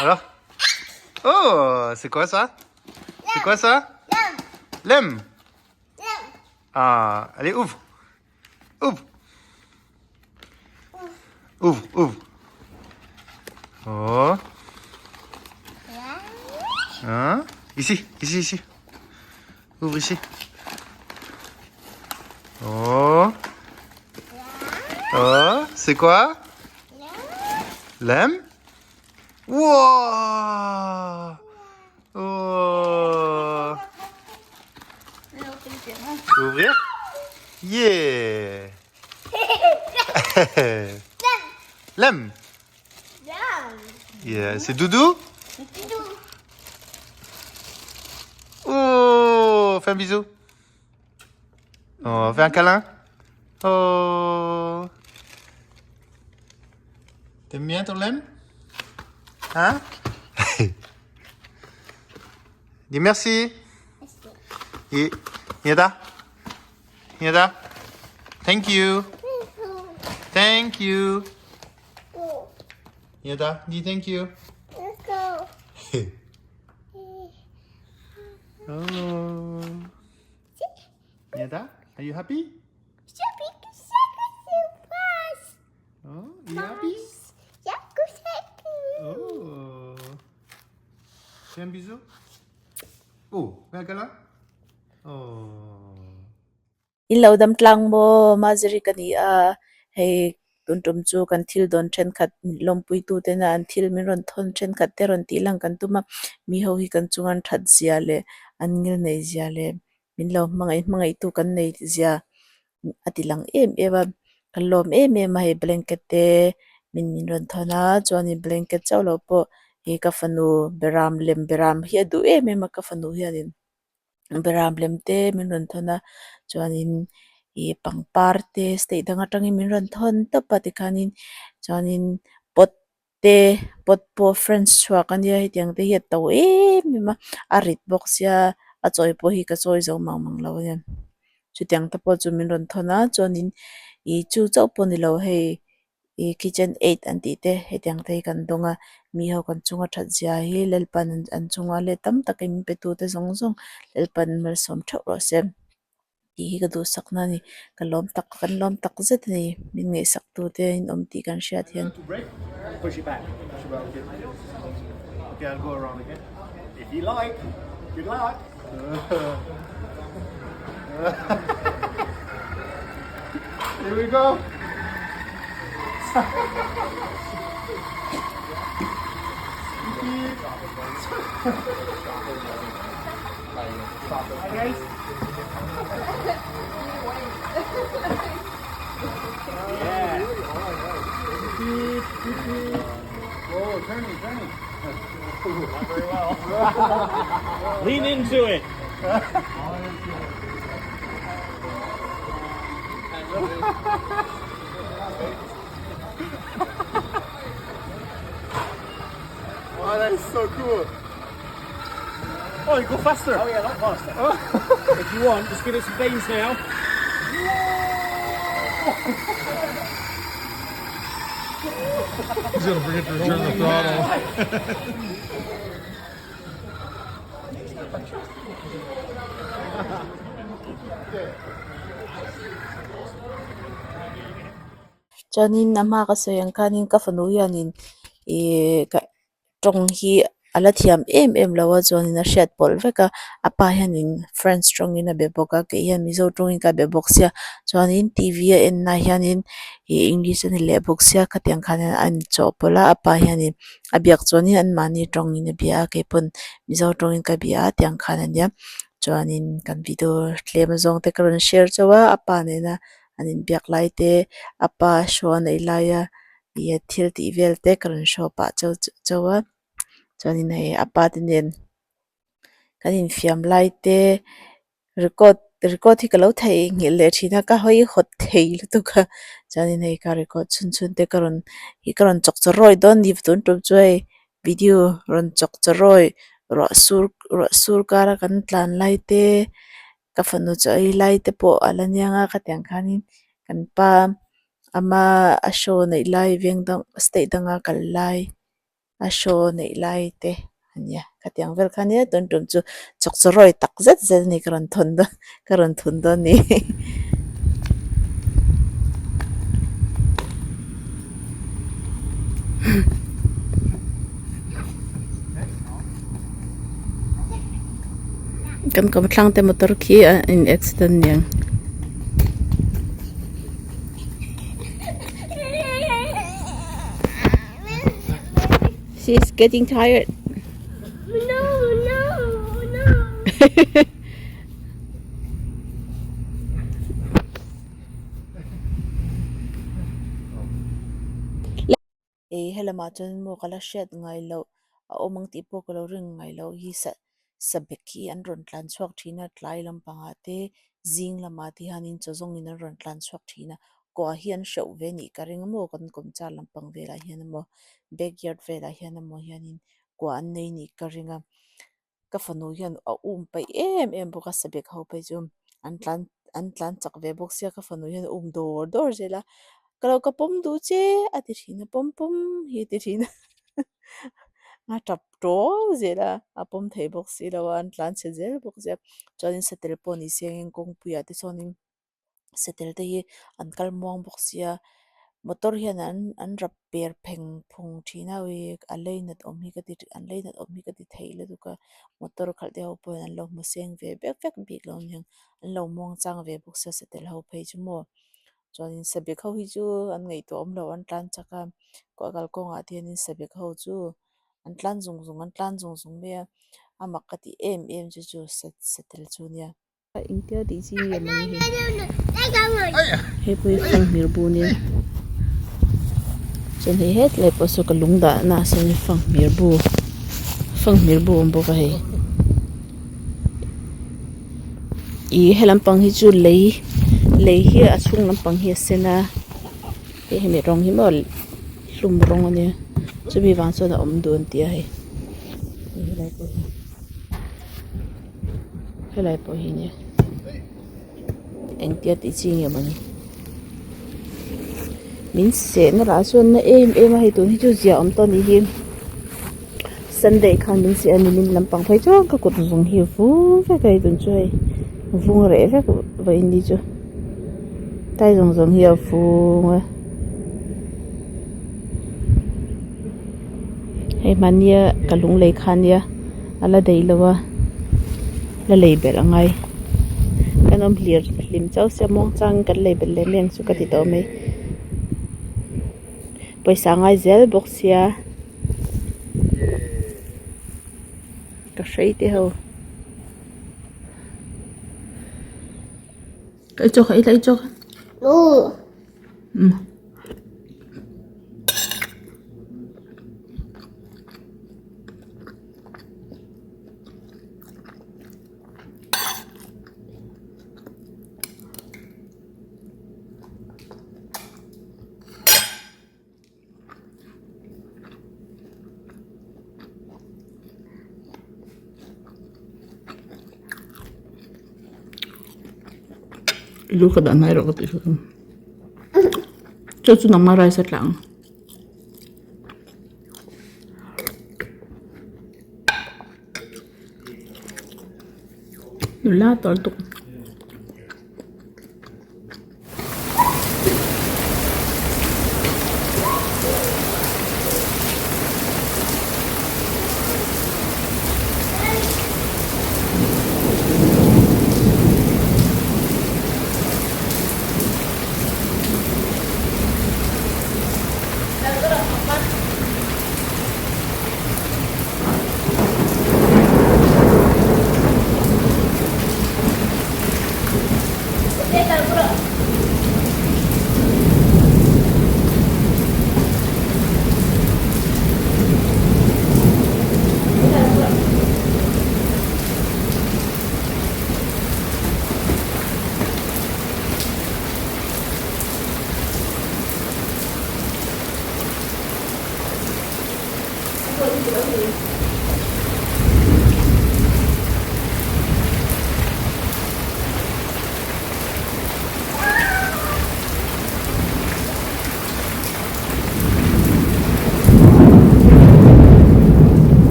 Alors? Oh, c'est quoi ça? C'est quoi ça? Lem. Ah, allez, ouvre. Ouvre. Ouvre, ouvre. Oh. Hein? Ici, ici, ici. Ouvre ici. Oh. Oh, c'est quoi? Lem? Wow! Oh! Ouvrir? Yeah! Lem! Yeah, c'est Doudou? Oh! Fais un bisou. Oh, fais un câlin. Oh! T'aimes bien ton lem? Hein? Dis merci. Yada. Yada. Thank you. Thank you. Yada, dis thank you. Oh. Yada, are you happy? Oh, you happy? Oh. Fais un bisou. Oh, fais un câlin. Oh. Ilaw dam tlang mo mazri kani a hey tuntum chu kan thil don thenkhat lawmpui tu te na an thil min ron thon thenkhat te ron ti lang kan tuma mi ho hi kan chungan that zia le an ngil nei zia le min lo mangai tu kan nei zia atilang ewa kan lom em a hey blanket te min ron thona chuani blanket chaw lo po hi ka fanu beram hi adu em a ka fanu hi anin beram lem te min ron thona chuanin i pangpar te stei dang atangin min ron thon to pati khanin chuanin pot po friends chua kan ya hitiang te hiat to ma arit box ya a choi po hi ka choi zo mang lo yan chutiang te po chu min ron thona chuanin i chu chau po ni lo hei i kitchen 8 an ti te hetiang te kan donga mi ho kan chunga that zia hi lalpan an chunga le tam takin pe tu te zong lalpan malsawm thau ro sem ti hi ka du sakna ni kan lom tak zet ni min ngai sak tu te in om ti kan sha thian Push it back. Okay, I'll go around again. If you like. Good luck. Here we go. Hi guys. Yeah. Oh, turning. Not very well. Lean into it. Oh, that is so cool. Oh, you go faster. Oh yeah, a lot faster. If you want, just give it some veins now. He's gonna forget to turn the throttle. chuanin ama ka soyang khanin ka fanu yanin i ka tong hi ala thiam em lawa chuanin a hriat pol veka apa hianin friends strong in a be boka ke hian mizo tong in ka be boxia chuanin tv a en na hianin i english ani le boxia khatiang khan an chopola apa hianin abiak chuanin an mani tong in a bia ke pun mizo tong in ka bia tiang khan ania chuanin kan video tlem zong te karon share chawa apa ne na anin biak lai te apa shawn ei laia ia thil ti vel te karon show pa chawa chuanin hei apa te nen kan infiam lai te record hi kalo thei ngil le thina ka hoi hot thei lu ka chuanin hei ka record chun te karon chawhchaw don ni tun tup chuai video ron chawhchaw rawh sur kara kan tlan lai te ka fanu chai lai te po alanianga ka tiang khanin kan pa ama a show nei lai veng dang stay danga kal lai a show nei lai te ania khatiang vel khania ton tum chu chawhchaw tak zet zet ni karon thun do ni kan kam thlang te motor khi in accident niang she's getting tired No, no, no. helama chon mo kala shed ngai lo a omang ti po ko lo ring ngai lo hi sabekhi an ron tlan chuak thina tlai lampanga te zing lama ti hanin chozong in ron tlan chuak thina ko hian shau ve ni ka ring mo kan kom cha lampang vela hian mo backyard vela hian mo hianin ko an nei ni ka ringa ka fanu hian a pai em boka sabek ho pai jum an tlan chak ve bok sia ka fanu hian dor zela kalau ka pom du che ati thina pom hi ti thina nga tap to zela a pom thei bok si lo an tlan che zel bok je chonin setel pon i seng kong puya ti sonin setel te hi an kal muang bok sia motor hian an rap per pheng phung thina wi a leinat om hi ka ti an leinat om hi ka ti theile du ka motor khal de ho po an lo mu seng ve bek bik lo nyang an lo muang chang ve bok sa setel ho phei chu mo chuanin sabek ho hi chu an ngei to om lo an tlan chaka ko gal kong a thianin sabek ho chu an tlan zung me a makati em chu setel chu nia ingtia di chi ya mani he pui fang mir bu ni chen he het le pasu ka lungda na sen fang mir bu om bo ka he i helam pang hi chu lei hi a chung lampang hi sena he mi rong hi mol hlum rong ani chu bi wang so na om don tia he helai po hi ni eng tia ti ching ya mani min se na ra chuan na em a hi tu hi chu zia om to ni hi Sunday khan min se ani min lampang phai chu ka kut zung hi fu fe kai tun chu hei vung re ve vaiin ni chu tai zong hi fu hei mania kalung lei khania ala dei lawa la lei bel angai kanom hlir lim chau se mong chang kan lei bel le meng chu ka ti to me paisa ngai zel box sia ka sei te ho cái chok ấy lấy chok No. lu ka dan mai ro ka ti cho chu nang marai sa tlang la tol tuk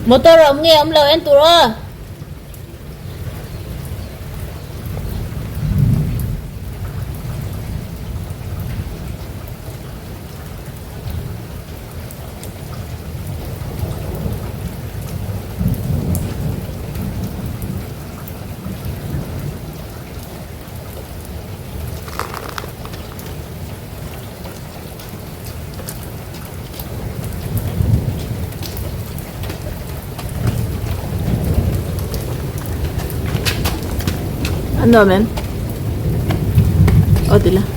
Motor ông nghe ông lời anh tụi rồi. Ano men? O, tila.